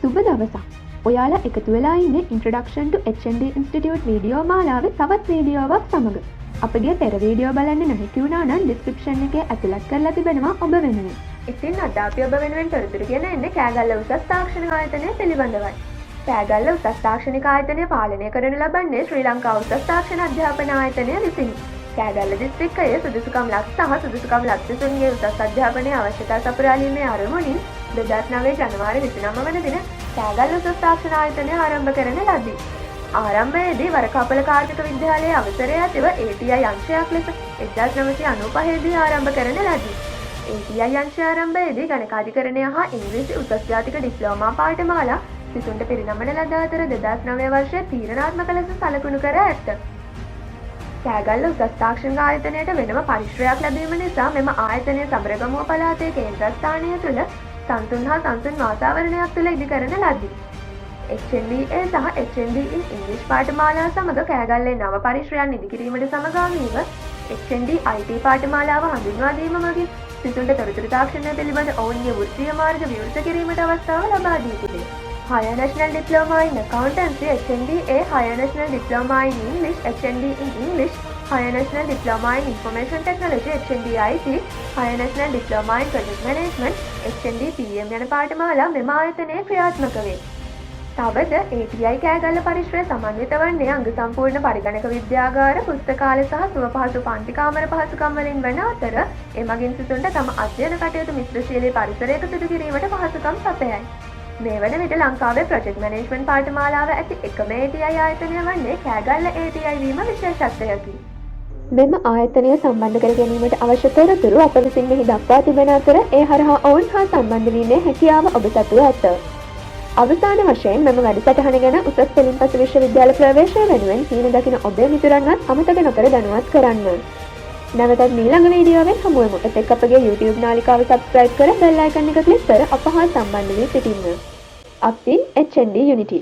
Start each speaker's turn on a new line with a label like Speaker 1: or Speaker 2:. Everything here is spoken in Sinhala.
Speaker 1: සුබ දවසක්. ඔයාලා එකතු වෙලා ඉන්නේ Introduction to HND Institute video මාලාවේ තවත් වීඩියෝවක් සමග. අපගේ පෙර වීඩියෝ බලන්න නොහැකි වුණා නම් description එකේ ඇතුළත් කරලා තිබෙනවා ඔබ වෙනුවෙන්. ඉතින් අද අපි ඔබ වෙනුවෙන් තොරතුරු ගෙන එන්නේ කෑගල්ල උසස් තාක්ෂණික ආයතනය පිළිබඳවයි. කෑගල්ල උසස් තාක්ෂණික ආයතනය පාලනය කරනු ලබන්නේ ශ්‍රී ලංකා උසස් තාක්ෂණ අධ්‍යාපන ආයතනය විසිනි. කෑගල්ල දිස්ත්‍රික්කයේ සුදුසුකම් ලක්ෂ සහ සුදුසුකම් ලක්ෂතුන්ගේ උසස් අධ්‍යාපනයේ අවශ්‍යතා සපුරාලීමේ අරමුණින් 2009 ජනවාරි 29 වන දින කෑගල්ල උසස් තාක්ෂණ ආයතනය ආරම්භ කරන ලදී. ආරම්භයේදී වරකපල කාර්මික විද්‍යාලයේ අවසරය ඇතිව ATI අංශයක් ලෙස 1995 දී ආරම්භ කරන ලදී. ATI අංශය ආරම්භයේදී ගණකාධිකරණය හා ඉංග්‍රීසි උසස් ජාතික ඩිප්ලෝමා පාඨමාලා සිසුන්ට පිරිනමන ලද අතර 2009 වර්ෂයේ තීරණාත්මක ලෙස සලකුණු කර ඇත. කෑගල්ල උසස් තාක්ෂණික ආයතනයට වෙනම පරිශ්‍රයක් ලැබීම නිසා මෙම ආයතනය සමරගමුව පළාතේ කේන්ද්‍රස්ථානය තුළ සන්තුන් හා සන්තුන් වාතාවරණයක් තුළ ඉදිකරන ලදී. HNDA සහ HND in English පාඨමාලා සමග කෑගල්ලේ නව පරිශ්‍රයන් ඉදිකිරීමට සමගාමීව HND IT පාඨමාලාව හඳුන්වා දීම මගින් සිසුන්ට තොරතුරු තාක්ෂණය පිළිබඳ ඔවුන්ගේ වෘත්තීය මාර්ග විවෘත කිරීමට අවස්ථාව ලබා දී තිබේ. Higher National Diploma in Accountancy HNDA, Higher National Diploma in English HND in English, Higher National Diploma in Information Technology HND IT, Higher National Diploma in Project Management HND PM යන පාඨමාලා මෙම ආයතනයේ ක්‍රියාත්මක වේ. තවද ATI කෑගල්ල පරිශ්‍රය සමන්විත වන්නේ අංග සම්පූර්ණ පරිගණක විද්‍යාගාර, පුස්තකාලය සහ සුවපහසු පන්ති කාමර පහසුකම් වලින් වන අතර එමගින් සිසුන්ට තම අධ්‍යයන කටයුතු මිශ්‍රශීලී පරිසරයක සිදු කිරීමට පහසුකම් සපයයි. මේ වන විට ලංකාවේ ප්‍රොජෙක්ට් මැනේජ්මන්ට් පාඨමාලාව ඇති එකම ATI ආයතනය වන්නේ කෑගල්ල ATI වීම විශේෂත්වයකි. මෙම ආයතනය සම්බන්ධ කර ගැනීමට අවශ්‍ය තොරතුරු අප විසින් මෙහි දක්වා තිබෙන අතර ඒ හරහා ඔවුන් හා සම්බන්ධ වීමේ හැකියාව ඔබ සතුව ඇත. අවසාන වශයෙන් මෙම වැඩසටහන ගැන උසස් පෙළින් පසු විශ්වවිද්‍යාල ප්‍රවේශය වෙනුවෙන් හීන දකින ඔබේ මිතුරන්වත් අමතක නොකර දැනුවත් කරන්න. නැවතත් ඊළඟ වීඩියෝවෙන් හමුවෙමු. එතෙක් අපගේ YouTube නාලිකාව subscribe කර bell icon එක click කර අප හා සම්බන්ධ වී සිටින්න. අපි HND Unity